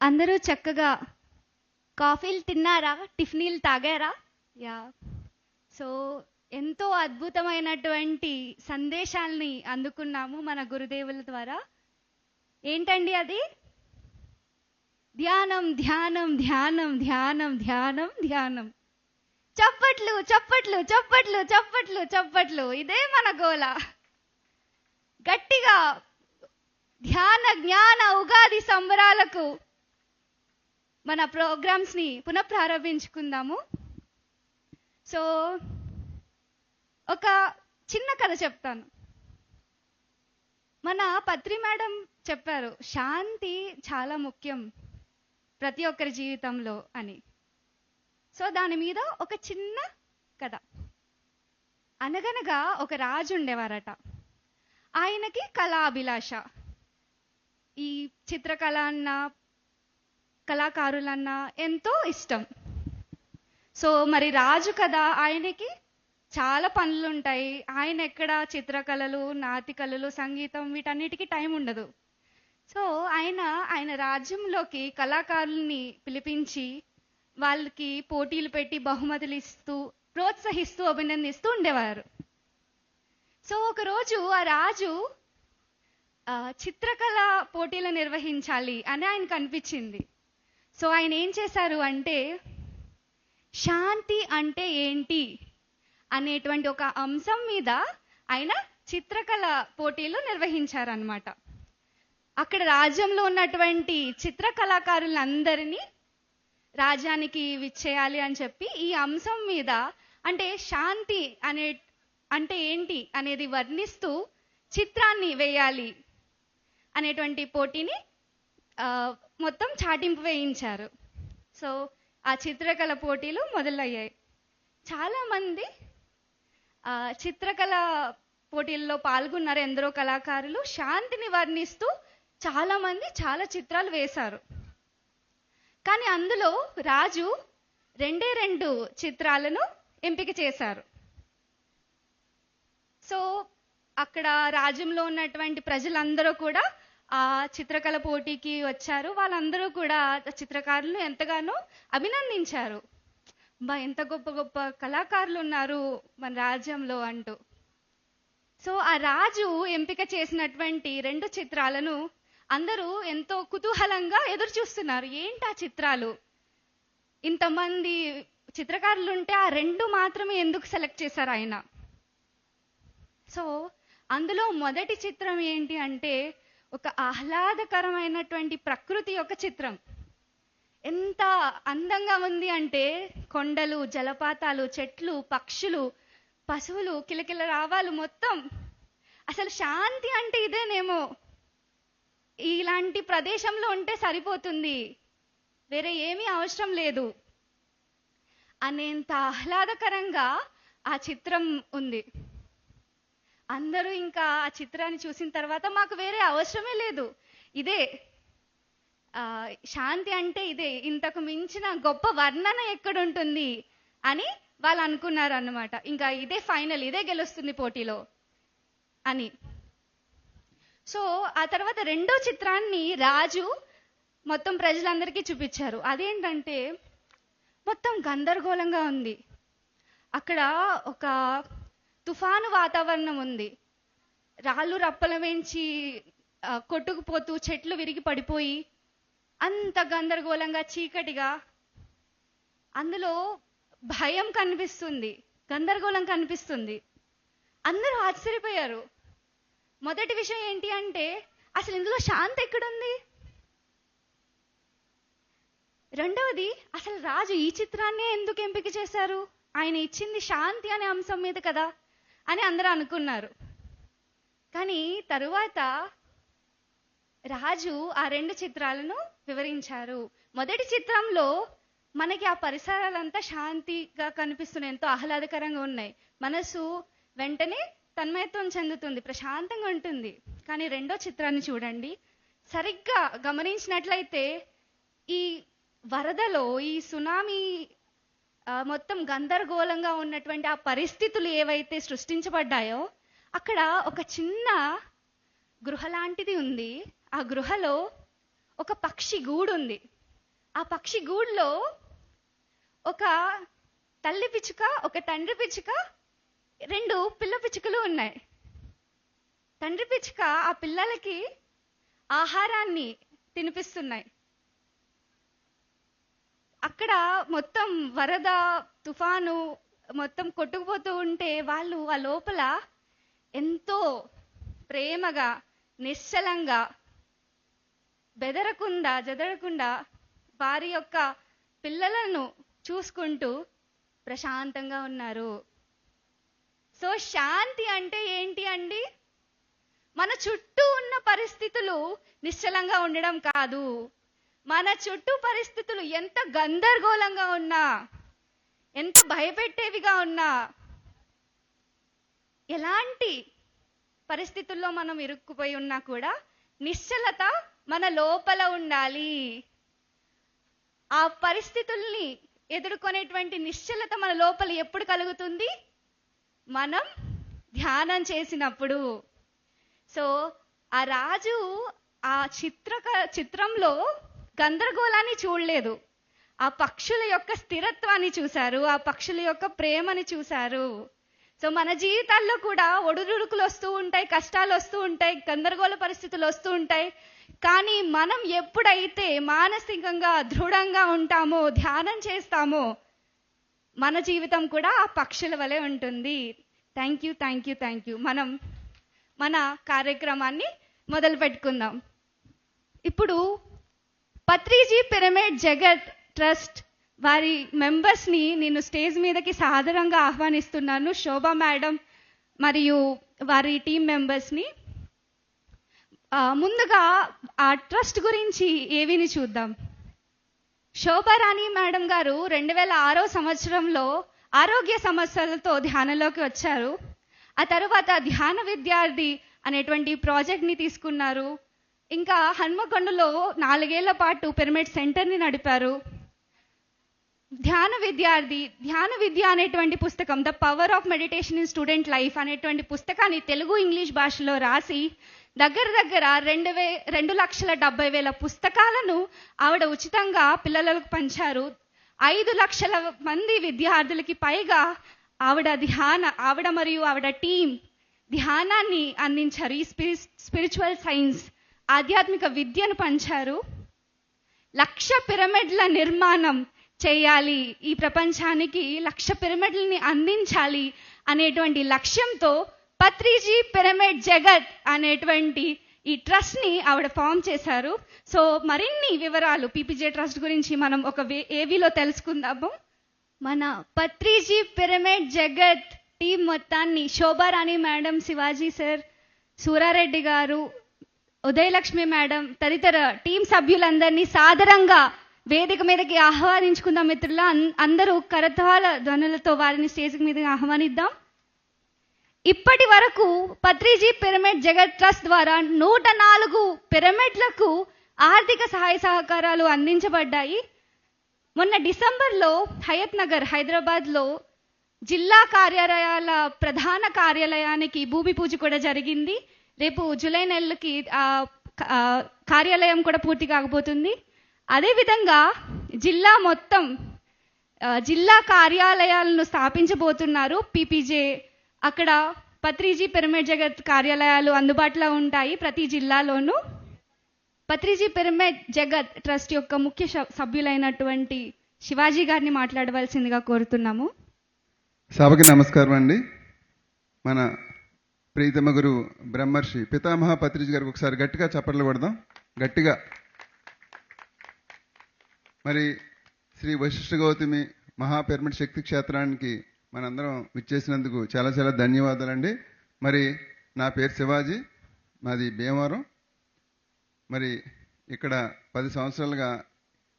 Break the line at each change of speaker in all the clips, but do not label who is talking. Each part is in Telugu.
అందరూ చక్కగా కాఫీలు తిన్నారా? టిఫినీలు తాగారా? యా. సో ఎంతో అద్భుతమైనటువంటి సందేశాల్ని అందుకున్నాము మన గురుదేవుల ద్వారా. ఏంటండి అది? ధ్యానం ధ్యానం ధ్యానం ధ్యానం ధ్యానం ధ్యానం. చప్పట్లు చప్పట్లు చప్పట్లు చప్పట్లు చప్పట్లు. ఇదే మన గోల. గట్టిగా ధ్యాన జ్ఞాన ఉగాది సంబరాలకు మన ప్రోగ్రామ్స్ ని పునఃప్రారంభించుకుందాము. సో ఒక చిన్న కథ చెప్తాను. మన పత్రి మేడం చెప్పారు, శాంతి చాలా ముఖ్యం ప్రతి ఒక్కరి జీవితంలో అని. సో దాని మీద ఒక చిన్న కథ. అనగనగా ఒక రాజు ఉండేవారట. ఆయనకి కళాభిలాష. ఈ చిత్రకళ అన్నా కళాకారులన్నా ఎంతో ఇష్టం. సో మరి రాజు కదా, ఆయనకి చాలా పనులు ఉంటాయి. ఆయన ఎక్కడ చిత్రకళలు, నాటికళలు, సంగీతం వీటన్నిటికీ టైం ఉండదు. సో ఆయన రాజ్యంలోకి కళాకారుల్ని పిలిపించి వాళ్ళకి పోటీలు పెట్టి బహుమతులు ఇస్తూ ప్రోత్సహిస్తూ అభినందిస్తూ ఉండేవారు. సో ఒకరోజు ఆ రాజు చిత్రకళ పోటీలు నిర్వహించాలి అని ఆయనకు అనిపించింది. సో ఆయన ఏం చేశారు అంటే, శాంతి అంటే ఏంటి అనేటువంటి ఒక అంశం మీద ఆయన చిత్రకళ పోటీలు నిర్వహించారనమాట. అక్కడ రాజ్యంలో ఉన్నటువంటి చిత్రకళాకారులందరినీ రాజ్యానికి విచ్చేయాలి అని చెప్పి ఈ అంశం మీద, అంటే శాంతి అంటే ఏంటి అనేది వర్ణిస్తూ చిత్రాన్ని వేయాలి అనేటువంటి పోటీని మొత్తం చాటింపు వేయించారు. సో ఆ చిత్రకళ పోటీలు మొదలయ్యాయి. చాలామంది చిత్రకళ పోటీల్లో పాల్గొన్నారు. ఎందరో కళాకారులు శాంతిని వర్ణిస్తూ చాలామంది చాలా చిత్రాలు వేశారు. కానీ అందులో రాజు రెండు చిత్రాలను ఎంపిక చేశారు. సో అక్కడ రాజ్యంలో ఉన్నటువంటి ప్రజలందరూ కూడా ఆ చిత్రకళ పోటీకి వచ్చారు. వాళ్ళందరూ కూడా చిత్రకారులను ఎంతగానో అభినందించారు. ఎంత గొప్ప గొప్ప కళాకారులు ఉన్నారు మన రాజ్యంలో అంటూ. సో ఆ రాజు ఎంపిక చేసినటువంటి 2 చిత్రాలను అందరూ ఎంతో కుతూహలంగా ఎదురు చూస్తున్నారు. ఏంటి ఆ చిత్రాలు? ఇంతమంది చిత్రకారులు ఉంటే ఆ 2 మాత్రమే ఎందుకు సెలెక్ట్ చేశారు ఆయన? సో అందులో మొదటి చిత్రం ఏంటి అంటే, ఒక ఆహ్లాదకరమైనటువంటి ప్రకృతి యొక్క చిత్రం. ఎంత అందంగా ఉంది అంటే, కొండలు, జలపాతాలు, చెట్లు, పక్షులు, పశువులు, కిలకిల రావాలు మొత్తం. అసలు శాంతి అంటే ఇదేనేమో, ఇలాంటి ప్రదేశంలో ఉంటే సరిపోతుంది, వేరే ఏమీ అవసరం లేదు అనేంత ఆహ్లాదకరంగా ఆ చిత్రం ఉంది. అందరూ ఇంకా ఆ చిత్రాన్ని చూసిన తర్వాత మాకు వేరే అవసరమే లేదు, ఇదే శాంతి అంటే ఇదే, ఇంతకు మించిన గొప్ప వర్ణన ఎక్కడుంటుంది అని వాళ్ళు అనుకున్నారు అన్నమాట. ఇంకా ఇదే ఫైనల్, ఇదే గెలుస్తుంది పోటీలో అని. సో ఆ తర్వాత 2వ చిత్రాన్ని రాజు మొత్తం ప్రజలందరికీ చూపించారు. అదేంటంటే మొత్తం గందరగోళంగా ఉంది. అక్కడ ఒక తుఫాను వాతావరణం ఉంది. రాళ్ళు రప్పల వెంచి కొట్టుకుపోతూ చెట్లు విరిగి పడిపోయి అంత గందరగోళంగా చీకటిగా, అందులో భయం కనిపిస్తుంది, గందరగోళం కనిపిస్తుంది. అందరూ ఆశ్చర్యపోయారు. మొదటి విషయం ఏంటి అంటే, అసలు ఇందులో శాంతి ఎక్కడుంది? రెండవది, అసలు రాజు ఈ చిత్రాన్నే ఎందుకు ఎంపిక చేశారు? ఆయన ఇచ్చింది శాంతి అనే అంశం మీద కదా అని అందరూ అనుకున్నారు. కానీ తరువాత రాజు ఆ 2 చిత్రాలను వివరించారు. మొదటి చిత్రంలో మనకి ఆ పరిసరాలంతా శాంతిగా కనిపిస్తున్నాయి, ఎంతో ఆహ్లాదకరంగా ఉన్నాయి. మనసు వెంటనే తన్మయత్వం చెందుతుంది, ప్రశాంతంగా ఉంటుంది. కానీ 2వ చిత్రాన్ని చూడండి, సరిగ్గా గమనించినట్లయితే ఈ వరదలో, ఈ సునామీ మొత్తం గందరగోళంగా ఉన్నటువంటి ఆ పరిస్థితులు ఏవైతే సృష్టించబడ్డాయో, అక్కడ ఒక చిన్న గృహ లాంటిది ఉంది. ఆ గృహలో ఒక పక్షి గూడు ఉంది. ఆ పక్షి గూడులో ఒక తల్లి పిచ్చుక, ఒక తండ్రి పిచ్చుక, 2 పిల్ల పిచ్చుకలు ఉన్నాయి. తండ్రి పిచ్చుక ఆ పిల్లలకి ఆహారాన్ని తినిపిస్తున్నాయి. అక్కడ మొత్తం వరద, తుఫాను మొత్తం కొట్టుకుపోతూ ఉంటే వాళ్ళు ఆ లోపల ఎంతో ప్రేమగా, నిశ్చలంగా, బెదరకుండా, జదరకుండా వారి యొక్క పిల్లలను చూసుకుంటూ ప్రశాంతంగా ఉన్నారు. సో శాంతి అంటే ఏంటి అండి? మన చుట్టూ ఉన్న పరిస్థితులు నిశ్చలంగా ఉండడం కాదు. మన చుట్టూ పరిస్థితులు ఎంత గందరగోళంగా ఉన్నా, ఎంత భయపెట్టేవిగా ఉన్నా, ఎలాంటి పరిస్థితుల్లో మనం ఇరుక్కుపోయి ఉన్నా కూడా నిశ్చలత మన లోపల ఉండాలి. ఆ పరిస్థితుల్ని ఎదుర్కొనేటువంటి నిశ్చలత మన లోపల ఎప్పుడు కలుగుతుంది? మనం ధ్యానం చేసినప్పుడు. సో ఆ రాజు ఆ చిత్రంలో గందరగోళాన్ని చూడలేదు. ఆ పక్షుల యొక్క స్థిరత్వాన్ని చూశారు, ఆ పక్షుల యొక్క ప్రేమని చూశారు. సో మన జీవితాల్లో కూడా ఒడుదుడుకులు వస్తూ ఉంటాయి, కష్టాలు వస్తూ ఉంటాయి, గందరగోళ పరిస్థితులు వస్తూ ఉంటాయి. కానీ మనం ఎప్పుడైతే మానసికంగా దృఢంగా ఉంటామో, ధ్యానం చేస్తామో, మన జీవితం కూడా ఆ పక్షుల వలె ఉంటుంది. Thank you, thank you, thank you. మనం మన కార్యక్రమాన్ని మొదలు పెట్టుకుందాం. ఇప్పుడు పత్రిజీ పిరమిడ్ జగత్ ట్రస్ట్ వారి మెంబర్స్ని నేను స్టేజ్ మీదకి సాదరంగా ఆహ్వానిస్తున్నాను. శోభా మేడం మరియు వారి టీం మెంబర్స్ని. ముందుగా ఆ ట్రస్ట్ గురించి ఏవిని చూద్దాం. శోభారాణి మేడం గారు 2006 సంవత్సరంలో ఆరోగ్య సమస్యలతో ధ్యానంలోకి వచ్చారు. ఆ తర్వాత ధ్యాన విద్యార్థి అనేటువంటి ప్రాజెక్ట్ని తీసుకున్నారు. ఇంకా హన్మకొండలో 4 ఏళ్ల పాటు పిరమిడ్ సెంటర్ని నడిపారు. ధ్యాన విద్య అనేటువంటి పుస్తకం, the power of meditation in student life అనేటువంటి పుస్తకాన్ని తెలుగు, ఇంగ్లీష్ భాషలో రాసి దగ్గర 2,70,000 పుస్తకాలను ఆవిడ ఉచితంగా పిల్లలకు పంచారు. 5 లక్షల మంది విద్యార్థులకి పైగా ఆవిడ మరియు ఆవిడ టీం ధ్యానాన్ని అందించారు. ఈ స్పిరిచువల్ సైన్స్, ఆధ్యాత్మిక విద్యను పంచారు. 1,00,000 పిరమిడ్ల నిర్మాణం చేయాలి, ఈ ప్రపంచానికి 1,00,000 పిరమిడ్లని అందించాలి అనేటువంటి లక్ష్యంతో పత్రిజీ పిరమిడ్ జగత్ అనేటువంటి ఈ ట్రస్ట్ని ఆవిడ ఫామ్ చేశారు. సో మరిన్ని వివరాలు పీపీజే ట్రస్ట్ గురించి మనం ఒక ఏవీలో తెలుసుకుందాము. మన పత్రిజీ పిరమిడ్ జగత్ టీం మొత్తాన్ని శోభారాణి మేడం, శివాజీ సార్, సూరారెడ్డి గారు, ఉదయలక్ష్మి మేడం తదితర టీం సభ్యులందరినీ సాదరంగా వేదిక మీదకి ఆహ్వానించుకుందాం. మిత్రుల అందరూ కరతాళ ధ్వనులతో వారిని స్టేజ్ మీదకి ఆహ్వానిద్దాం. ఇప్పటి వరకు పత్రిజీ పిరమిడ్ జగత్ ట్రస్ట్ ద్వారా 104 పిరమిడ్లకు ఆర్థిక సహాయ సహకారాలు అందించబడ్డాయి. మొన్న డిసెంబర్లో హయత్ నగర్ హైదరాబాద్లో జిల్లా కార్యాలయాల ప్రధాన కార్యాలయానికి భూమి పూజ కూడా జరిగింది. రేపు జూలై నెలకి కార్యాలయం కూడా పూర్తి కాకపోతుంది. అదేవిధంగా జిల్లా కార్యాలయాలను స్థాపించబోతున్నారు పీపీజే. అక్కడ పత్రిజీ పిరమిడ్ జగత్ కార్యాలయాలు అందుబాటులో ఉంటాయి ప్రతి జిల్లాలోనూ. పత్రిజీ పిరమిడ్ జగత్ ట్రస్ట్ యొక్క ముఖ్య సభ్యులైనటువంటి శివాజీ గారిని మాట్లాడవలసిందిగా కోరుతున్నాము.
సభకి నమస్కారం అండి. మన ప్రీతమ గురువు బ్రహ్మర్షి పితామహ పత్రిజీ గారికి ఒకసారి గట్టిగా చప్పట్లు కొడదాం, గట్టిగా. మరి శ్రీ వశిష్ఠ గౌతమి మహాపిరమిడ్ శక్తి క్షేత్రానికి మనందరం విచ్చేసినందుకు చాలా చాలా ధన్యవాదాలండి. మరి నా పేరు శివాజీ, మాది భీమవరం. మరి ఇక్కడ 10 సంవత్సరాలుగా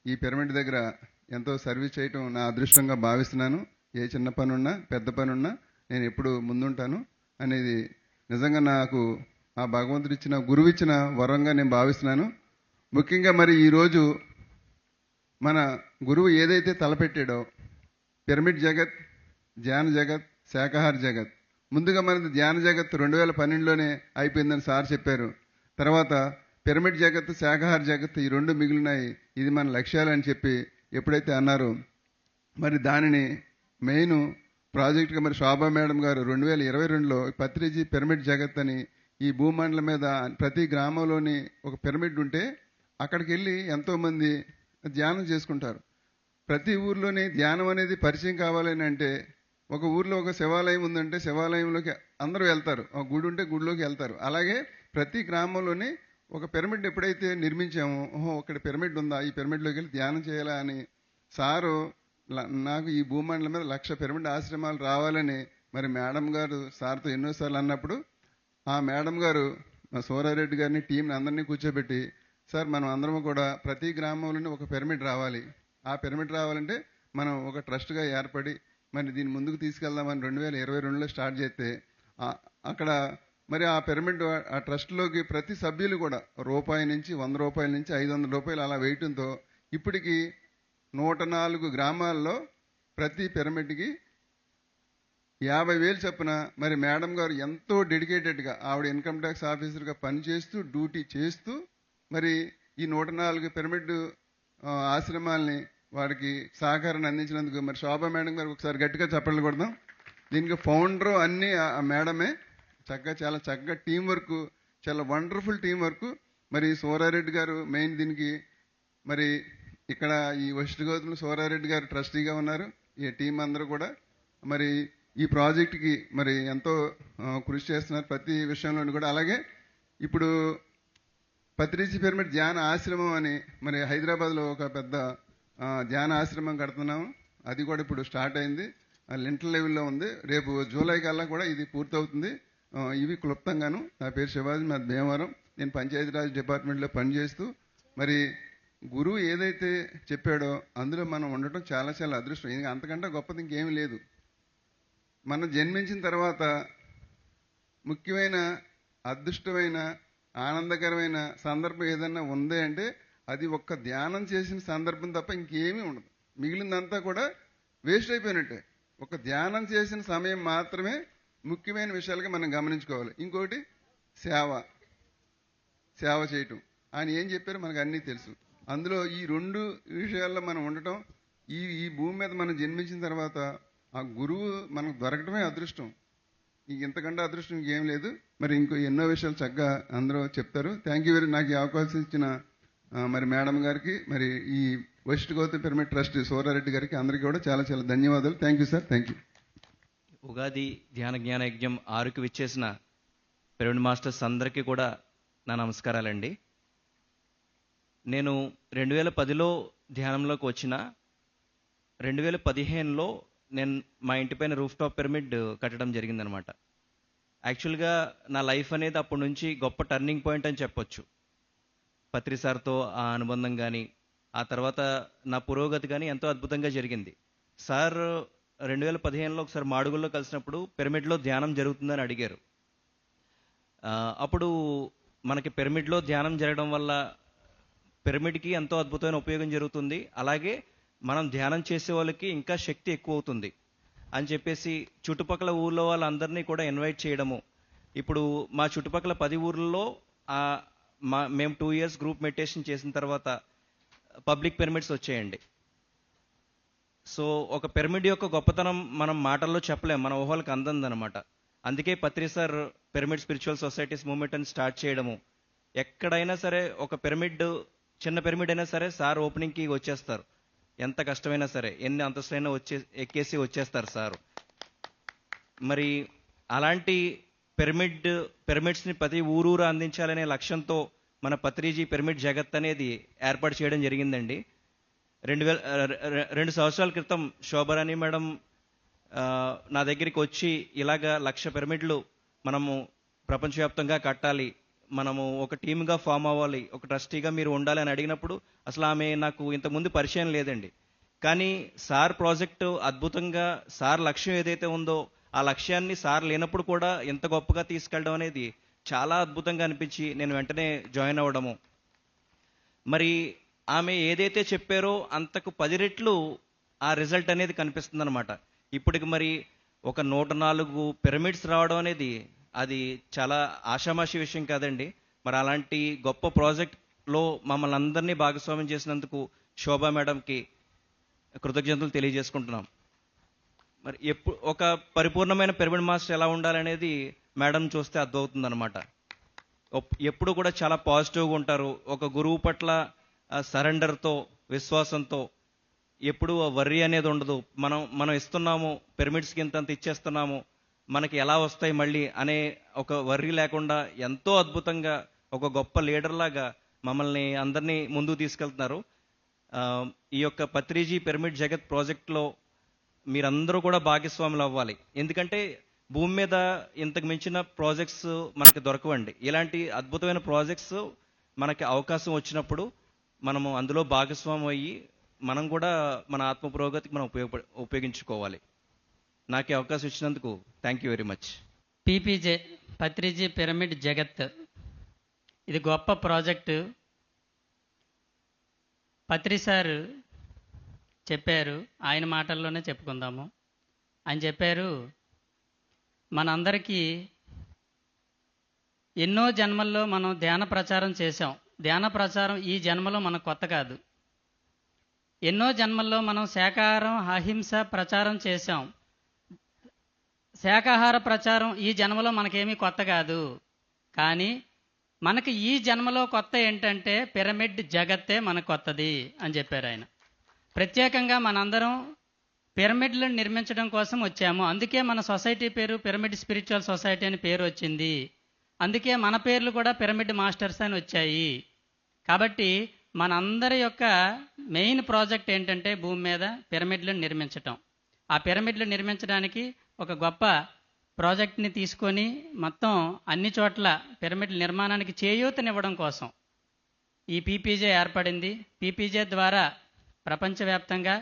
ఈ పిరమిడ్ దగ్గర ఎంతో సర్వీస్ చేయటం నా అదృష్టంగా భావిస్తున్నాను. ఏ చిన్న పని ఉన్నా పెద్ద పని ఉన్నా నేను ఎప్పుడు ముందుంటాను అనేది నిజంగా నాకు ఆ భగవంతుడు ఇచ్చిన, గురువు ఇచ్చిన వరంగా నేను భావిస్తున్నాను. ముఖ్యంగా మరి ఈరోజు మన గురువు ఏదైతే తలపెట్టాడో పిరమిడ్ జగత్, ధ్యాన జగత్, శాకాహార జగత్. ముందుగా మనది ధ్యాన జగత్ 2012లోనే అయిపోయిందని సార్ చెప్పారు. తర్వాత పిరమిడ్ జగత్తు, శాకాహార జగత్తు ఈ రెండు మిగిలినాయి, ఇది మన లక్ష్యాలు అని చెప్పి ఎప్పుడైతే అన్నారో మరి దానిని మెయిన్ ప్రాజెక్టుగా మరి శోభా మేడం గారు 2022లో పత్రిజీ పిరమిడ్ జగత్ అని ఈ భూమండలం మీద ప్రతి గ్రామంలోని ఒక పిరమిడ్ ఉంటే అక్కడికి వెళ్ళి ఎంతోమంది ధ్యానం చేసుకుంటారు. ప్రతి ఊర్లోని ధ్యానం అనేది పరిచయం కావాలని అంటే ఒక ఊర్లో ఒక శివాలయం ఉందంటే శివాలయంలోకి అందరూ వెళ్తారు, ఒక గుడి ఉంటే గుడిలోకి వెళ్తారు. అలాగే ప్రతి గ్రామంలోని ఒక పిరమిడ్ ఎప్పుడైతే నిర్మించామో, ఓహో ఇక్కడ పిరమిడ్ ఉందా, ఈ పిరమిడ్లోకి వెళ్ళి ధ్యానం చేయాలా అని సారు నాకు ఈ భూమండలం మీద 1,00,000 పిరమిడ్ ఆశ్రమాలు రావాలని మరి మేడం గారు సార్తో ఎన్నోసార్లు అన్నప్పుడు ఆ మేడం గారు మా సూరారెడ్డి గారిని టీంని అందరినీ కూర్చోబెట్టి, సార్ మనం అందరం కూడా ప్రతి గ్రామంలోనే ఒక పిరమిడ్ రావాలి, ఆ పిరమిడ్ రావాలంటే మనం ఒక ట్రస్ట్గా ఏర్పడి మరి దీన్ని ముందుకు తీసుకెళ్దామని 2022లో స్టార్ట్ చేస్తే అక్కడ మరి ఆ పిరమిడ్ ఆ ట్రస్ట్లోకి ప్రతి సభ్యులు కూడా రూపాయి నుంచి 100 రూపాయల నుంచి 500 రూపాయలు అలా వేయటంతో ఇప్పటికి 104 గ్రామాల్లో ప్రతి పిరమిడ్కి 50,000 చొప్పున మరి మేడం గారు ఎంతో డెడికేటెడ్గా ఆవిడ ఇన్కమ్ ట్యాక్స్ ఆఫీసర్గా పనిచేస్తూ డ్యూటీ చేస్తూ మరి ఈ 104 పిరమిడ్ ఆశ్రమాల్ని వారికి సహకారాన్ని అందించినందుకు మరి శోభా మేడం గారు ఒకసారి గట్టిగా చప్పట్లు కొడదాం. దీనికి ఫౌండరు అన్నీ ఆ మేడమే. చాలా చక్కగా టీం వర్క్, చాలా వండర్ఫుల్ టీం వర్క్. మరి సూరారెడ్డి గారు మెయిన్ దీనికి మరి ఇక్కడ ఈ వెస్ట్ గోదావరి సూరారెడ్డి గారు ట్రస్టీగా ఉన్నారు. ఈ టీం అందరూ కూడా మరి ఈ ప్రాజెక్టుకి మరి ఎంతో కృషి చేస్తున్నారు ప్రతి విషయంలోనూ కూడా. అలాగే ఇప్పుడు పత్రిజీ పిరమిడ్ ధ్యాన ఆశ్రమం అని మరి హైదరాబాద్లో ఒక పెద్ద ధ్యాన ఆశ్రమం కడుతున్నాము. అది కూడా ఇప్పుడు స్టార్ట్ అయింది, లింటల్ లెవెల్లో ఉంది. రేపు జూలై కల్లా కూడా ఇది పూర్తవుతుంది. ఇవి క్లుప్తంగాను. నా పేరు శివాజీ, మాది భీమవరం. నేను పంచాయతీరాజ్ డిపార్ట్మెంట్లో పనిచేస్తూ మరి గురువు ఏదైతే చెప్పాడో అందులో మనం ఉండటం చాలా చాలా అదృష్టం. ఇంకా అంతకంటే గొప్పది ఇంకేమీ లేదు. మనం జన్మించిన తర్వాత ముఖ్యమైన అదృష్టమైన ఆనందకరమైన సందర్భం ఏదన్నా ఉంది అంటే అది ఒక్క ధ్యానం చేసిన సందర్భం తప్ప ఇంకేమీ ఉండదు. మిగిలిందంతా కూడా వేస్ట్ అయిపోయినట్టే. ఒక ధ్యానం చేసిన సమయం మాత్రమే ముఖ్యమైన విషయాలుగా మనం గమనించుకోవాలి. ఇంకోటి సేవ చేయటం. ఆయన ఏం చెప్పారో మనకు అన్నీ తెలుసు. అందులో ఈ 2 విషయాల్లో మనం ఉండటం, ఈ భూమి మీద మనం జన్మించిన తర్వాత ఆ గురువు మనకు దొరకటమే అదృష్టం. ఇంతకంటే అదృష్టం ఇంకేం లేదు. మరి ఇంకో ఎన్నో విషయాలు చక్కగా అందరూ చెప్తారు. Thank you very. నాకు ఈ అవకాశం ఇచ్చిన మరి మేడం గారికి, మరి ఈ west Godavari pyramid trust Sura Reddy గారికి అందరికీ కూడా చాలా చాలా ధన్యవాదాలు. Thank you sir. Thank you.
Ugadi ధ్యాన జ్ఞాన యజ్ఞం 6కి విచ్చేసిన పిరమిడ్ మాస్టర్స్ అందరికీ కూడా నా నమస్కారాలండి. నేను 2010లో ధ్యానంలోకి వచ్చిన 2015లో నేను మా ఇంటి పైన రూఫ్ టాప్ పిరమిడ్ కట్టడం జరిగిందనమాట. యాక్చువల్గా నా లైఫ్ అనేది అప్పటి నుంచి గొప్ప టర్నింగ్ పాయింట్ అని చెప్పొచ్చు. పత్రి సార్తో ఆ అనుబంధం కానీ ఆ తర్వాత నా పురోగతి కానీ ఎంతో అద్భుతంగా జరిగింది. సార్ 2015లో ఒకసారి మాడుగుల్లో కలిసినప్పుడు పిరమిడ్లో ధ్యానం జరుగుతుందని అడిగారు. అప్పుడు మనకి పిరమిడ్లో ధ్యానం జరగడం వల్ల పిరమిడ్కి ఎంతో అద్భుతమైన ఉపయోగం జరుగుతుంది, అలాగే మనం ధ్యానం చేసే వాళ్ళకి ఇంకా శక్తి ఎక్కువ అవుతుంది అని చెప్పేసి చుట్టుపక్కల ఊర్లో వాళ్ళందరినీ కూడా ఇన్వైట్ చేయడము. ఇప్పుడు మా చుట్టుపక్కల 10 ఊర్లలో మేము 2 years గ్రూప్ మెడిటేషన్ చేసిన తర్వాత పబ్లిక్ పిరమిడ్స్ వచ్చాయండి. సో ఒక పిరమిడ్ యొక్క గొప్పతనం మనం మాటల్లో చెప్పలేం, మన ఊహలకు అందందనమాట. అందుకే Patri sir pyramid spiritual societies movement అని స్టార్ట్ చేయడము. ఎక్కడైనా సరే ఒక పిరమిడ్, చిన్న పిరమిడ్ అయినా సరే సార్ ఓపెనింగ్కి వచ్చేస్తారు. ఎంత కష్టమైనా సరే, ఎన్ని అంతస్తులైనా ఎక్కేసి వచ్చేస్తారు సార్. మరి అలాంటి పిరమిడ్స్ని ప్రతి ఊరూరు అందించాలనే లక్ష్యంతో మన పత్రిజీ పిరమిడ్ జగత్ అనేది ఏర్పాటు చేయడం జరిగిందండి. 2 సంవత్సరాల క్రితం శోభరాణి మేడం నా దగ్గరికి వచ్చి ఇలాగా 1,00,000 పిరమిడ్లు మనము ప్రపంచవ్యాప్తంగా కట్టాలి, మనము ఒక టీమ్గా ఫామ్ అవ్వాలి, ఒక ట్రస్టీగా మీరు ఉండాలి అని అడిగినప్పుడు అసలు ఆమె నాకు ఇంతకుముందు పరిచయం లేదండి. కానీ సార్ ప్రాజెక్టు అద్భుతంగా, సార్ లక్ష్యం ఏదైతే ఉందో ఆ లక్ష్యాన్ని సార్ లేనప్పుడు కూడా ఎంత గొప్పగా తీసుకెళ్ళడం అనేది చాలా అద్భుతంగా అనిపించి నేను వెంటనే జాయిన్ అవ్వడము. మరి ఆమె ఏదైతే చెప్పారో అంతకు 10 రెట్లు ఆ రిజల్ట్ అనేది కనిపిస్తుంది అనమాట. ఇప్పటికి మరి ఒక 104 పిరమిడ్స్ రావడం అనేది అది చాలా ఆషామాషి విషయం కాదండి. మరి అలాంటి గొప్ప ప్రాజెక్ట్లో మమ్మల్ని అందరినీ భాగస్వామ్యం చేసినందుకు శోభా మేడంకి కృతజ్ఞతలు తెలియజేసుకుంటున్నాం. మరి ఒక పరిపూర్ణమైన పిరమిడ్ మాస్టర్ ఎలా ఉండాలనేది మేడం చూస్తే అర్థమవుతుందన్నమాట. ఎప్పుడు కూడా చాలా పాజిటివ్గా ఉంటారు. ఒక గురువు పట్ల సరెండర్తో, విశ్వాసంతో, ఎప్పుడు వర్రీ అనేది ఉండదు. మనం ఇస్తున్నాము, పిరమిడ్స్కి ఇంతంత ఇచ్చేస్తున్నాము, మనకి ఎలా వస్తాయి మళ్ళీ అనే ఒక వర్రీ లేకుండా ఎంతో అద్భుతంగా ఒక గొప్ప లీడర్ లాగా మమ్మల్ని అందరినీ ముందుకు తీసుకెళ్తున్నారు. ఈ యొక్క పత్రిజీ పిరమిడ్ జగత్ ప్రాజెక్ట్లో మీరందరూ కూడా భాగస్వాములు అవ్వాలి. ఎందుకంటే భూమి మీద ఇంతకు మించిన ప్రాజెక్ట్స్ మనకి దొరకవండి. ఇలాంటి అద్భుతమైన ప్రాజెక్ట్స్ మనకి అవకాశం వచ్చినప్పుడు మనము అందులో భాగస్వామ్యం అయ్యి మనం కూడా మన ఆత్మ పురోగతికి మనం ఉపయోగించుకోవాలి. నాకు ఈ అవకాశం ఇచ్చినందుకు thank you very much.
PPJ Patriji pyramid Jagat ఇది గొప్ప ప్రాజెక్టు. పత్రి సార్ చెప్పారు, ఆయన మాటల్లోనే చెప్పుకుందాము. ఆయన చెప్పారు, మనందరికీ ఎన్నో జన్మల్లో మనం ధ్యాన ప్రచారం చేశాం. ధ్యాన ప్రచారం ఈ జన్మలో మనకు కొత్త కాదు. ఎన్నో జన్మల్లో మనం శాకాహారం, అహింస ప్రచారం చేశాం. శాకాహార ప్రచారం ఈ జన్మలో మనకేమీ కొత్త కాదు. కానీ మనకి ఈ జన్మలో కొత్త ఏంటంటే పిరమిడ్ జగత్తే మనకు కొత్తది అని చెప్పారు ఆయన. ప్రత్యేకంగా మనందరం పిరమిడ్లను నిర్మించడం కోసం వచ్చాము. అందుకే మన సొసైటీ పేరు పిరమిడ్ స్పిరిచువల్ సొసైటీ అని పేరు వచ్చింది. అందుకే మన పేర్లు కూడా పిరమిడ్ మాస్టర్స్ అని వచ్చాయి. కాబట్టి మనందరి యొక్క మెయిన్ ప్రాజెక్ట్ ఏంటంటే భూమి మీద పిరమిడ్లను నిర్మించటం. ఆ పిరమిడ్లు నిర్మించడానికి ఒక గొప్ప ప్రాజెక్ట్ని తీసుకొని మొత్తం అన్ని చోట్ల పిరమిడ్ నిర్మాణానికి చేయూతనివ్వడం కోసం ఈ పీపీజే ఏర్పడింది. పీపీజే ద్వారా ప్రపంచవ్యాప్తంగా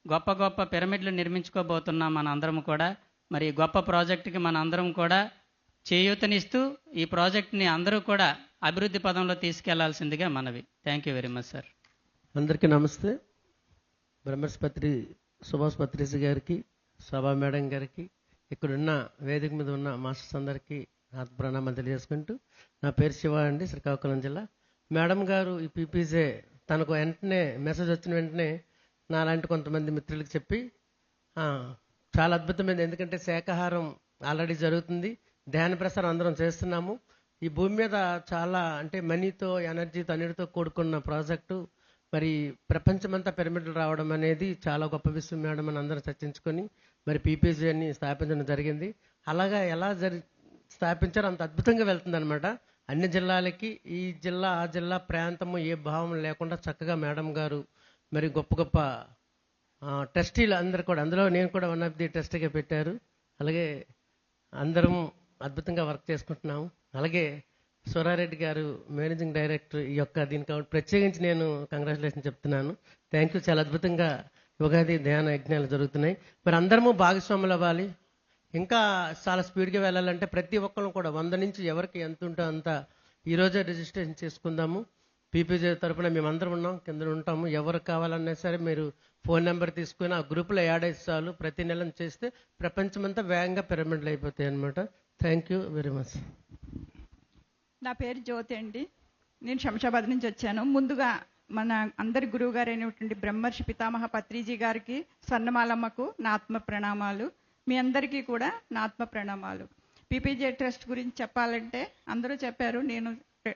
గొప్ప గొప్ప పిరమిడ్లు నిర్మించుకోబోతున్నాం మన అందరం కూడా. మరి గొప్ప ప్రాజెక్టుకి మన అందరం కూడా చేయూతనిస్తూ ఈ ప్రాజెక్ట్ని అందరూ కూడా అభివృద్ధి పదంలో తీసుకెళ్లాల్సిందిగా మనవి. Thank you very much sir.
అందరికీ నమస్తే. బ్రహ్మర్షి పత్రి సుభాష్ పత్రిజీ గారికి, శోభా మేడం గారికి, ఇక్కడున్న వేదిక మీద ఉన్న మాస్టర్స్ అందరికీ ఆత్మ ప్రణామాలు తెలియజేసుకుంటూ, నా పేరు శివ అండి, శ్రీకాకుళం జిల్లా. మేడం గారు ఈ పీపీజే తనకు వెంటనే మెసేజ్ వచ్చిన వెంటనే నాలాంటి కొంతమంది మిత్రులకు చెప్పి చాలా అద్భుతమైనది. ఎందుకంటే శాకాహారం ఆల్రెడీ జరుగుతుంది, ధ్యాన ప్రసారం అందరం చేస్తున్నాము. ఈ భూమి మీద చాలా అంటే మనీతో, ఎనర్జీతో, అన్నిటితో కూడుకున్న ప్రాజెక్టు. మరి ప్రపంచమంతా పిరమిడ్లు రావడం అనేది చాలా గొప్ప విషయం మేడం అని అందరం చర్చించుకొని మరి పీపీజీని స్థాపించడం జరిగింది. అలాగా ఎలా స్థాపించారో అంత అద్భుతంగా వెళ్తుంది అనమాట. అన్ని జిల్లాలకి ఈ జిల్లా ఆ జిల్లా ప్రాంతము ఏ భావం లేకుండా చక్కగా మేడం గారు మరి గొప్ప గొప్ప ట్రస్టీలు అందరు కూడా, అందులో నేను కూడా వన్ ఆఫ్ ది ట్రస్టీగా పెట్టారు. అలాగే అందరం అద్భుతంగా వర్క్ చేసుకుంటున్నాము. అలాగే సూరారెడ్డి గారు మేనేజింగ్ డైరెక్టర్ ఈ యొక్క దీనికి ప్రత్యేకించి నేను కంగ్రాచులేషన్ చెప్తున్నాను. Thank you. చాలా అద్భుతంగా యుగాది ధ్యాన యజ్ఞాలు జరుగుతున్నాయి. మరి అందరము భాగస్వాములు అవ్వాలి. ఇంకా చాలా స్పీడ్గా వెళ్ళాలంటే ప్రతి ఒక్కరు కూడా 100 నుంచి ఎవరికి ఎంత ఉంటే అంత ఈరోజే రిజిస్ట్రేషన్ చేసుకుందాము. పీపీజీ తరఫున మేమందరం ఉన్నాం, కింద ఉంటాము. ఎవరు కావాలన్నా సరే మీరు ఫోన్ నెంబర్ తీసుకుని ఆ గ్రూప్లో యాడ్ అయితే చాలు. ప్రతి నెల చేస్తే ప్రపంచమంతా వేగంగా పిరమిడ్లు అయిపోతాయి అనమాట. Thank you very much.
నా పేరు జ్యోతి అండి. నేను శంషాబాద్ నుంచి వచ్చాను. ముందుగా మన అందరి గురువు గారు అయినటువంటి బ్రహ్మర్షి పితామహ పత్రిజీ గారికి, స్వర్ణమాలమ్మకు నా ఆత్మ ప్రణామాలు. మీ అందరికీ కూడా నా ఆత్మ ప్రణామాలు. పీపీజే ట్రస్ట్ గురించి చెప్పాలంటే అందరూ చెప్పారు, నేను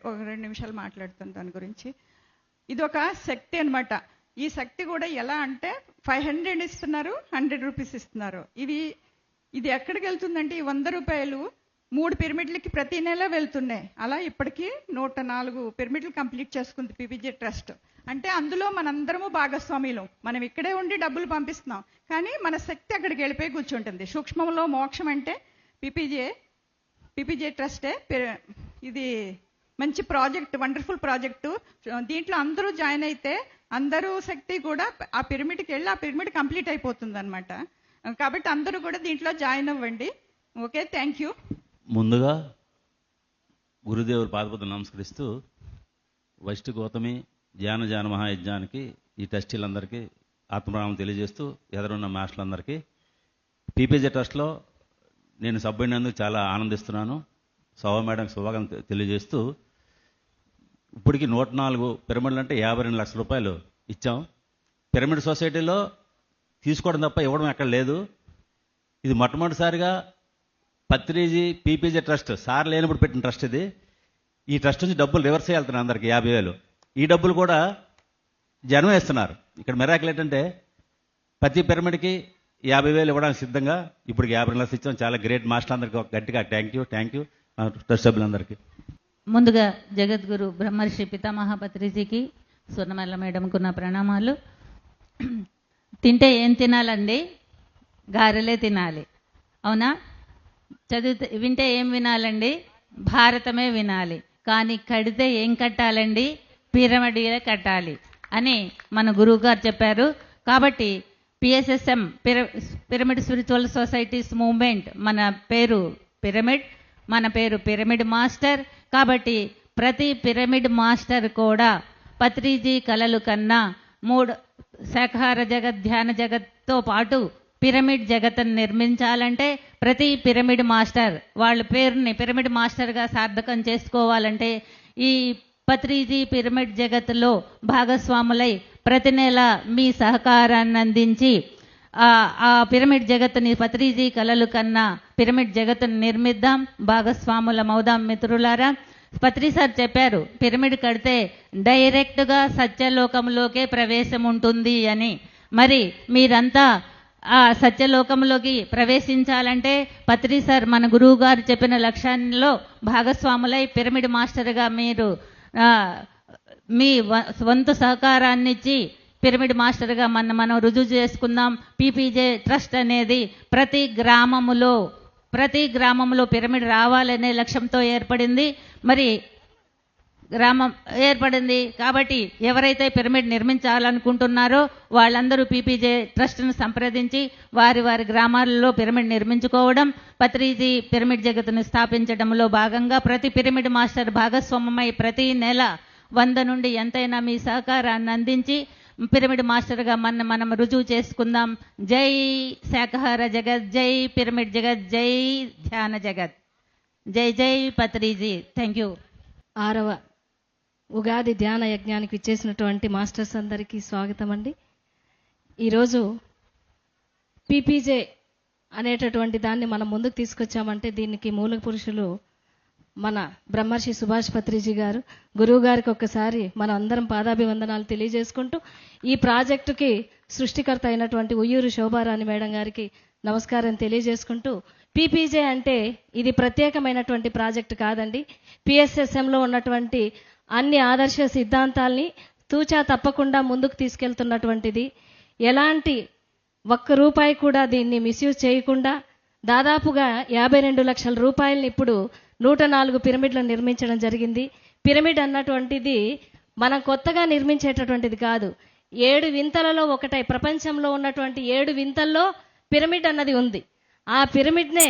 ఒక 2 నిమిషాలు మాట్లాడుతాను దాని గురించి. ఇది ఒక శక్తి అనమాట. ఈ శక్తి కూడా ఎలా అంటే 500 ఇస్తున్నారు, 100 రూపీస్ ఇస్తున్నారు. ఇది ఎక్కడికి వెళ్తుందంటే ఈ 100 రూపాయలు 3 పిరమిడ్లకి ప్రతి నెల వెళ్తున్నాయి. అలా ఇప్పటికీ 104 పిరమిడ్లు కంప్లీట్ చేసుకుంది పీపీజే ట్రస్ట్. అంటే అందులో మనందరము భాగస్వామ్యులు. మనం ఇక్కడే ఉండి డబ్బులు పంపిస్తున్నాం, కానీ మన శక్తి అక్కడికి వెళ్ళిపోయి కూర్చుంటుంది. సూక్ష్మంలో మోక్షం అంటే పీపీజే ట్రస్టే. ఇది మంచి ప్రాజెక్ట్, వండర్ఫుల్ ప్రాజెక్టు. దీంట్లో అందరూ జాయిన్ అయితే అందరూ శక్తి కూడా ఆ పిరమిడ్కి వెళ్ళి ఆ పిరమిడ్ కంప్లీట్ అయిపోతుంది అనమాట. కాబట్టి అందరూ కూడా దీంట్లో జాయిన్ అవ్వండి. Okay, thank you.
ముందుగా గురుదేవుల పాదపద్మం నమస్కరిస్తూ వశిష్ఠ గౌతమి ధ్యాన మహాయజ్ఞానికి ఈ ట్రస్టీలందరికీ ఆత్మప్రణామం తెలియజేస్తూ ఎదురున్న మాస్టర్లందరికీ పీపీజే ట్రస్ట్లో నేను సభ్యుడినందుకు చాలా ఆనందిస్తున్నాను. శోభా మేడం శుభాకాంక్షలు తెలియజేస్తూ ఇప్పటికి 104 పిరమిడ్లు అంటే 52 లక్షల రూపాయలు ఇచ్చాం. పిరమిడ్ సొసైటీలో తీసుకోవడం తప్ప ఇవ్వడం ఎక్కడ లేదు. ఇది మొట్టమొదటిసారిగా పత్రిజీ పీపీజే ట్రస్ట్ సార్ లేనప్పుడు పెట్టిన ట్రస్ట్ ఇది. ఈ ట్రస్ట్ నుంచి డబ్బులు రివర్స్ వెళ్తున్నాయి అందరికి 50,000. ఈ డబ్బులు కూడా జనం వేస్తున్నారు. ఇక్కడ మెరాకిల్ ఏంటంటే ప్రతి పిరమిడ్కి 50,000 ఇవ్వడానికి సిద్ధంగా ఇప్పుడు 52 లక్షలు ఇచ్చాం. చాలా గ్రేట్ మాస్టర్ అందరికీ గట్టిగా థ్యాంక్ యూ ట్రస్ట్ సభ్యులందరికీ.
ముందుగా జగద్గురు బ్రహ్మర్షి పితామహ పత్రిజీకి, స్వర్ణమాల మేడంకు నా ప్రణామాలు. తింటే ఏం తినాలండి? గారెలే తినాలి, అవునా? వింటే ఏం వినాలండి? భారతమే వినాలి. కానీ కడితే ఏం కట్టాలండి? పిరమిడే కట్టాలి అని మన గురువు గారు చెప్పారు. కాబట్టి PSSM pyramid spiritual societies movement, మన పేరు పిరమిడ్, మన పేరు పిరమిడ్ మాస్టర్. కాబట్టి ప్రతి పిరమిడ్ మాస్టర్ కూడా పత్రిజీ కలలు కన్నా 3 శాఖాహార జగత్, ధ్యాన జగత్తో పాటు పిరమిడ్ జగత్తును నిర్మించాలంటే ప్రతి పిరమిడ్ మాస్టర్ వాళ్ళ పేరుని పిరమిడ్ మాస్టర్గా సార్థకం చేసుకోవాలంటే ఈ పత్రిజీ పిరమిడ్ జగత్తులో భాగస్వాములై ప్రతి నెల మీ సహకారాన్ని అందించి ఆ పిరమిడ్ జగత్తుని పత్రిజీ కలలు కన్నా పిరమిడ్ జగత్తుని నిర్మిద్దాం, భాగస్వాములం అవుదాం మిత్రులారా. పత్రి సార్ చెప్పారు పిరమిడ్ కడితే డైరెక్ట్గా సత్యలోకంలోకే ప్రవేశం ఉంటుంది అని. మరి మీరంతా ఆ సత్యలోకంలోకి ప్రవేశించాలంటే పత్రి సార్ మన గురువు గారు చెప్పిన లక్ష్యంలో భాగస్వాములై పిరమిడ్ మాస్టర్గా మీరు మీ వంతు సహకారాన్ని ఇచ్చి పిరమిడ్ మాస్టర్గా మనం రుజువు చేసుకుందాం. పీపీజే ట్రస్ట్ అనేది ప్రతి గ్రామంలో పిరమిడ్ రావాలనే లక్ష్యంతో ఏర్పడింది. మరి గ్రామం ఏర్పడింది కాబట్టి ఎవరైతే పిరమిడ్ నిర్మించాలనుకుంటున్నారో వాళ్ళందరూ పీపీజే ట్రస్ట్ను సంప్రదించి వారి గ్రామాలలో పిరమిడ్ నిర్మించుకోవడం, పత్రిజీ పిరమిడ్ జగత్తును స్థాపించడంలో భాగంగా ప్రతి పిరమిడ్ మాస్టర్ భాగస్వామ్యమై ప్రతి నెల 100 నుండి ఎంతైనా మీ సహకారాన్ని అందించి పిరమిడ్ మాస్టర్గా మనం రుజువు చేసుకుందాం. జై శాఖాహార జగత్, జై పిరమిడ్ జగత్, జై ధ్యాన జగత్, జై జై పత్రిజీ. Thank you.
6వ ఉగాది ధ్యాన యజ్ఞానికి ఇచ్చేసినటువంటి మాస్టర్స్ అందరికీ స్వాగతం అండి. ఈరోజు పీపీజే అనేటటువంటి దాన్ని మనం ముందుకు తీసుకొచ్చామంటే దీనికి మూల పురుషులు మన బ్రహ్మర్షి సుభాష్ పత్రిజీ గారు. గురువు గారికి ఒక్కసారి మనం అందరం పాదాభివందనాలు తెలియజేసుకుంటూ ఈ ప్రాజెక్టుకి సృష్టికర్త అయినటువంటి ఉయ్యూరు శోభారాణి మేడం గారికి నమస్కారం తెలియజేసుకుంటూ, పీపీజే అంటే ఇది ప్రత్యేకమైనటువంటి ప్రాజెక్టు కాదండి. పిఎస్ఎస్ఎంలో ఉన్నటువంటి అన్ని ఆదర్శ సిద్ధాంతాల్ని తూచా తప్పకుండా ముందుకు తీసుకెళ్తున్నటువంటిది. ఎలాంటి ₹1 కూడా దీన్ని మిస్యూజ్ చేయకుండా దాదాపుగా 52 లక్షల రూపాయలని ఇప్పుడు 104 పిరమిడ్లను నిర్మించడం జరిగింది. పిరమిడ్ అన్నటువంటిది మనం కొత్తగా నిర్మించేటటువంటిది కాదు. 7 వింతలలో ఒకటై ప్రపంచంలో ఉన్నటువంటి 7 వింతల్లో పిరమిడ్ అన్నది ఉంది. ఆ పిరమిడ్నే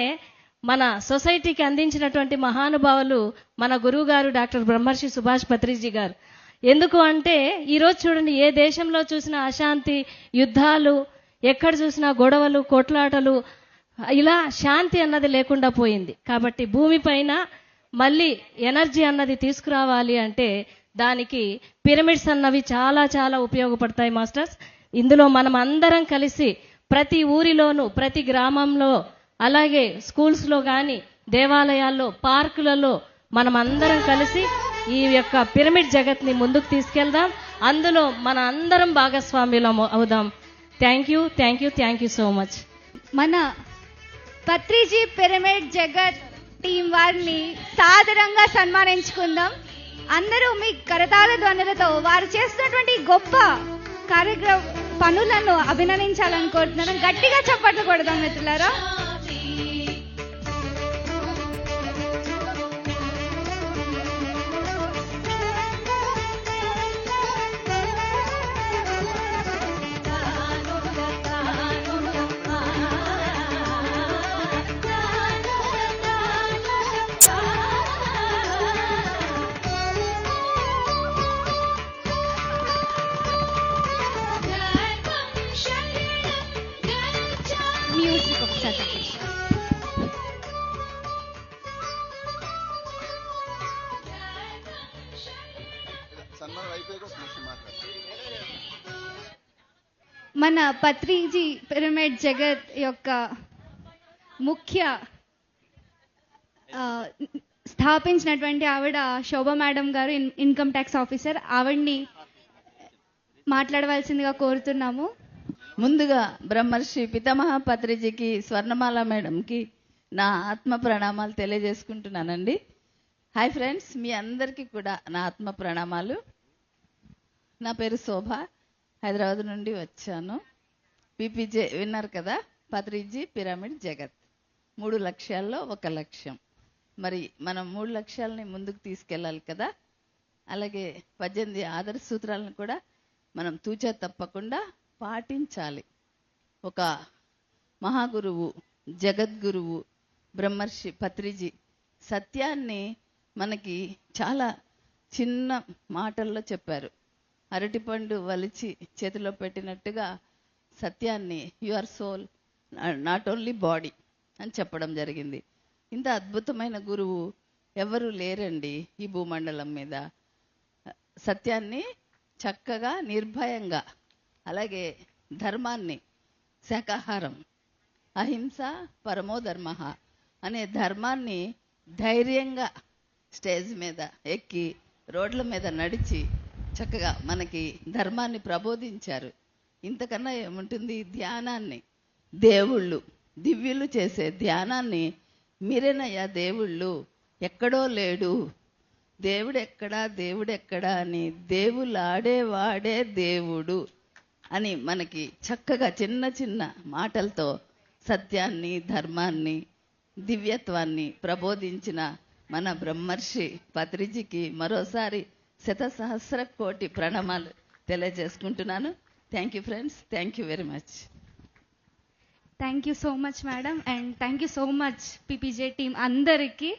మన సొసైటీకి అందించినటువంటి మహానుభావులు మన గురువు గారు డాక్టర్ బ్రహ్మర్షి సుభాష్ పత్రిజీ గారు. ఎందుకు అంటే ఈరోజు చూడండి, ఏ దేశంలో చూసినా అశాంతి, యుద్ధాలు, ఎక్కడ చూసినా గొడవలు, కొట్లాటలు, ఇలా శాంతి అన్నది లేకుండా పోయింది. కాబట్టి భూమిపైన మళ్ళీ ఎనర్జీ అన్నది తీసుకురావాలి అంటే దానికి పిరమిడ్స్ అన్నవి చాలా చాలా ఉపయోగపడతాయి మాస్టర్స్. ఇందులో మనం అందరం కలిసి ప్రతి ఊరిలోనూ, ప్రతి గ్రామంలో, అలాగే స్కూల్స్లో కానీ, దేవాలయాల్లో, పార్కులలో మనం అందరం కలిసి ఈ యొక్క పిరమిడ్ జగత్ని ముందుకు తీసుకెళ్దాం. అందులో మన అందరం భాగస్వామ్యులం అవుదాం. Thank you so much.
మన పత్రిజీ పిరమిడ్ జగత్ టీం వారిని సాదరంగా సన్మానించుకుందాం. అందరూ మీ కరతాళ ధ్వనులతో వారు చేస్తున్నటువంటి గొప్ప పనులను అభినందించాలని కోరుతున్నాను. గట్టిగా చప్పట్లు కొడదాం మిత్రులారా. మ్యూజిక్ ఒకసారి
సన్మానాలు అయిపోయాక ఒక నిమిషం మాట్లాడతాను.
మన పత్రిజీ పిరమిడ్ జగత్ యొక్క ముఖ్య స్థాపించినటువంటి ఆవిడ శోభా మేడం గారు, ఇన్కమ్ ట్యాక్స్ ఆఫీసర్. ఆవిడ్ని మాట్లాడవలసిందిగా కోరుతున్నాము.
ముందుగా బ్రహ్మర్షి పితామహ పత్రిజీకి, స్వర్ణమాల మేడంకి నా ఆత్మ ప్రణామాలు తెలియజేసుకుంటున్నానండి. హాయ్ ఫ్రెండ్స్, మీ అందరికీ కూడా నా ఆత్మ ప్రణామాలు. నా పేరు శోభ, హైదరాబాద్ నుండి వచ్చాను. పీపీజే విన్నారు కదా, పత్రిజీ పిరమిడ్ జగత్ 3 లక్ష్యాల్లో ఒక లక్ష్యం. మరి మనం 3 లక్ష్యాలని ముందుకు తీసుకెళ్ళాలి కదా. అలాగే 18 ఆదర్శ సూత్రాలను కూడా మనం తూచా తప్పకుండా పాటించాలి. ఒక మహాగురువు, జగద్గురువు బ్రహ్మర్షి పత్రిజీ సత్యాన్ని మనకి చాలా చిన్న మాటల్లో చెప్పారు. అరటిపండు వలిచి చేతిలో పెట్టినట్టుగా సత్యాన్ని your soul not only body అని చెప్పడం జరిగింది. ఇంత అద్భుతమైన గురువు ఎవరు లేరండి ఈ భూమండలం మీద. సత్యాన్ని చక్కగా నిర్భయంగా, అలాగే ధర్మాన్ని, శాకాహారం, అహింస పరమో ధర్మ అనే ధర్మాన్ని ధైర్యంగా స్టేజ్ మీద ఎక్కి రోడ్ల మీద నడిచి చక్కగా మనకి ధర్మాన్ని ప్రబోధించారు. ఇంతకన్నా ఏముంటుంది? ధ్యానాన్ని, దేవుళ్ళు దివ్యులు చేసే ధ్యానాన్ని మీరేనయ్యా దేవుళ్ళు, ఎక్కడో లేడు, దేవుడెక్కడా దేవుడెక్కడా అని దేవులాడేవాడే దేవుడు అని మనకి చక్కగా చిన్న చిన్న మాటలతో సత్యాన్ని, ధర్మాన్ని, దివ్యత్వాన్ని ప్రబోధించిన మన బ్రహ్మర్షి పత్రిజీకి మరోసారి 1,000,000 కోటి ప్రణామాలు తెలియజేసుకుంటున్నాను. Thank you friends, thank you very much.
Thank you so much madam, and thank you so much PPJ team అందరికీ.